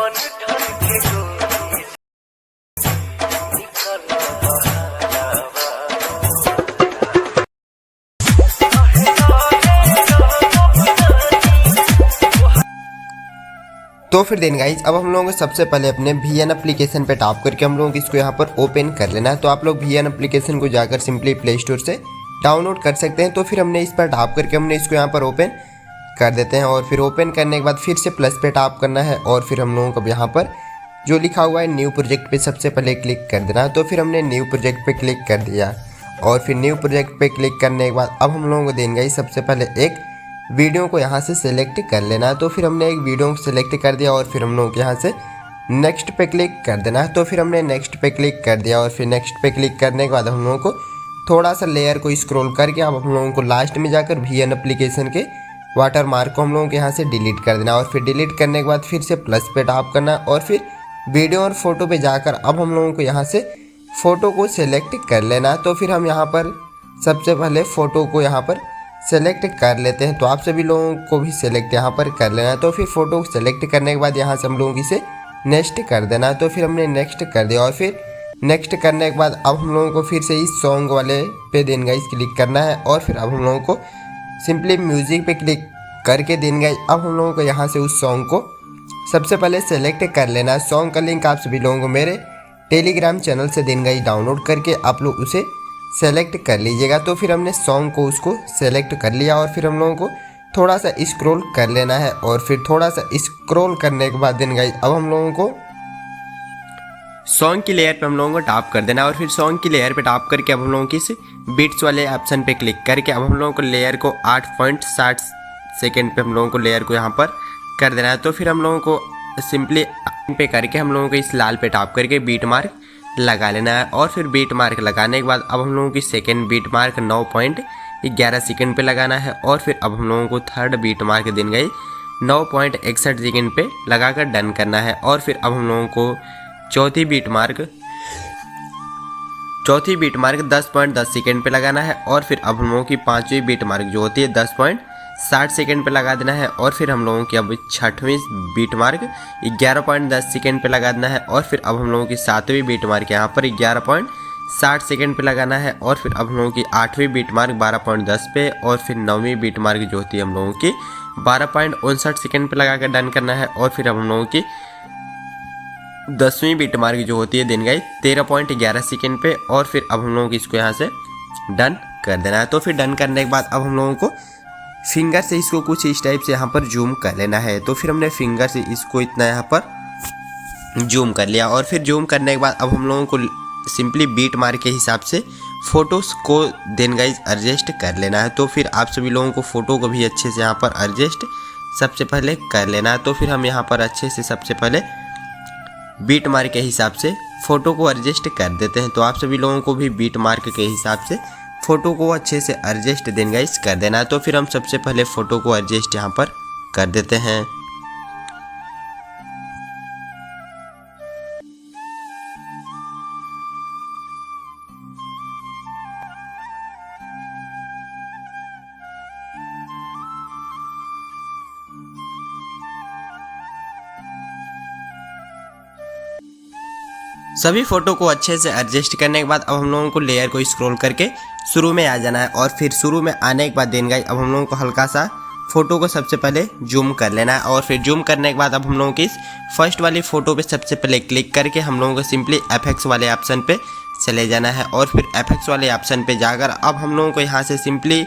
तो फिर then guys अब हम लोगों को सबसे पहले अपने VN एप्लीकेशन पे टैप करके हम लोगों को इसको यहाँ पर ओपन कर लेना है। तो आप लोग VN एप्लीकेशन को जाकर सिंपली प्ले स्टोर से डाउनलोड कर सकते हैं। तो फिर हमने इस पर टैप करके हमने इसको यहाँ पर ओपन कर देते हैं और फिर ओपन करने के बाद फिर से प्लस पे टैप करना है और फिर हम लोगों को यहाँ पर जो लिखा हुआ है न्यू प्रोजेक्ट पे सबसे पहले क्लिक कर देना है। तो फिर हमने न्यू प्रोजेक्ट पे क्लिक कर दिया और फिर न्यू प्रोजेक्ट पे क्लिक करने के बाद अब हम लोगों को देंगे सबसे पहले एक वीडियो को यहाँ से सिलेक्ट कर लेना है। तो फिर हमने एक वीडियो को सिलेक्ट कर दिया और फिर हम लोगों को यहाँ से नेक्स्ट पे क्लिक कर देना है। तो फिर हमने नेक्स्ट पे क्लिक कर दिया और फिर नेक्स्ट पे क्लिक करने के बाद हम लोगों को थोड़ा सा लेयर को स्क्रॉल करके अब हम लोगों को लास्ट में जाकर VN एप्लीकेशन के वाटर मार्क को हम लोगों के यहाँ से डिलीट कर देना और फिर डिलीट करने के बाद फिर से प्लस पे टैप करना और फिर वीडियो और फोटो पे जाकर अब हम लोगों को यहाँ से फ़ोटो को सिलेक्ट कर लेना। तो फिर हम यहाँ पर सबसे पहले फ़ोटो को यहाँ पर सेलेक्ट कर लेते हैं। तो आप सभी लोगों को भी सिलेक्ट यहाँ पर कर लेना है। तो फिर फ़ोटो को सेलेक्ट करने के बाद यहाँ से हम लोगों की इसे नेक्स्ट कर देना है। तो फिर हमने नेक्स्ट कर दिया और फिर नेक्स्ट करने के बाद अब हम लोगों को फिर से इस सॉन्ग वाले पे देन गाइस क्लिक करना है और फिर अब हम लोगों को सिंपली म्यूज़िक पे क्लिक करके देन गाइस अब हम लोगों को यहाँ से उस सॉन्ग को सबसे पहले सेलेक्ट कर लेना है। सॉन्ग का लिंक आप सभी लोगों को मेरे टेलीग्राम चैनल से देन गाइस डाउनलोड करके आप लोग उसे सेलेक्ट कर लीजिएगा। तो फिर हमने सॉन्ग को उसको सेलेक्ट कर लिया और फिर हम लोगों को थोड़ा सा स्क्रॉल कर लेना है और फिर थोड़ा सा स्क्रॉल करने के बाद देन गाइस अब हम लोगों को सॉन्ग की लेयर पे हम लोगों को टैप कर देना और फिर सॉन्ग की लेयर पे टैप करके अब हम लोगों की इस बीट्स वाले ऑप्शन पे क्लिक करके अब हम लोगों को लेयर को 8.60 सेकेंड पे हम लोगों को लेयर को यहाँ पर कर देना है। तो फिर हम लोगों को सिंपली पे करके हम लोगों को इस लाल पे टैप करके बीट मार्क लगा लेना है और फिर बीट मार्क लगाने के बाद अब हम लोगों की सेकेंड बीट मार्क 9.11 सेकेंड पे लगाना है और फिर अब हम लोगों को थर्ड बीट मार्क दिन गई 9.61 सेकेंड पे लगाकर डन करना है और फिर अब हम लोगों को चौथी बीट मार्क 10.10 सेकेंड पे लगाना है और फिर अब हम लोगों की पांचवी बीट मार्क जो होती है 10.60 सेकेंड पे लगा देना है और फिर हम लोगों की अब छठवीं बीट मार्क 11.10 सेकेंड पे लगा देना है और फिर अब हम लोगों की सातवीं बीट मार्क यहाँ पर 11.60 सेकेंड पे लगाना है और फिर अब हम लोगों की आठवीं बीट मार्क 12.10 पे और फिर नौवीं बीट मार्क जो होती है हम लोगों की 12.59 सेकेंड पे लगा कर डन करना है और फिर अब हम लोगों की 10वीं बीट मार्क जो होती है दिन गई 13.11 सेकेंड पे और फिर अब हम लोगों की इसको यहाँ से डन कर देना है। तो फिर डन करने के बाद अब हम लोगों को फिंगर से इसको कुछ इस टाइप से यहाँ पर जूम कर लेना है। तो फिर हमने फिंगर से इसको इतना यहाँ पर जूम कर लिया और फिर जूम करने के बाद अब हम लोगों को सिंपली बीट मार्क के हिसाब से फ़ोटोज़ को देन गाइज एडजस्ट कर लेना है। तो फिर आप सभी लोगों को फ़ोटो को भी अच्छे से यहाँ पर एडजस्ट सबसे पहले कर लेना है। तो फिर हम यहाँ पर अच्छे से सबसे पहले बीट मार्क के हिसाब से फ़ोटो को एडजस्ट कर देते हैं। तो आप सभी लोगों को भी बीट मार्क के हिसाब से फ़ोटो को अच्छे से एडजस्ट देन गाइस कर देना है। तो फिर हम सबसे पहले फ़ोटो को एडजस्ट यहाँ पर कर देते हैं। सभी फ़ोटो को अच्छे से एडजस्ट करने के बाद अब हम लोगों को लेयर को स्क्रॉल करके शुरू में आ जाना है और फिर शुरू में आने के बाद देन गाइस अब हम लोगों को हल्का सा फ़ोटो को सबसे पहले जूम कर लेना है और फिर जूम करने के बाद अब हम लोगों की इस फर्स्ट वाली फ़ोटो पे सबसे पहले क्लिक करके हम लोगों को सिंपली एफएक्स वाले ऑप्शन पे चले जाना है और फिर एफएक्स वाले ऑप्शन पे जाकर अब हम लोगों को यहाँ से सिंपली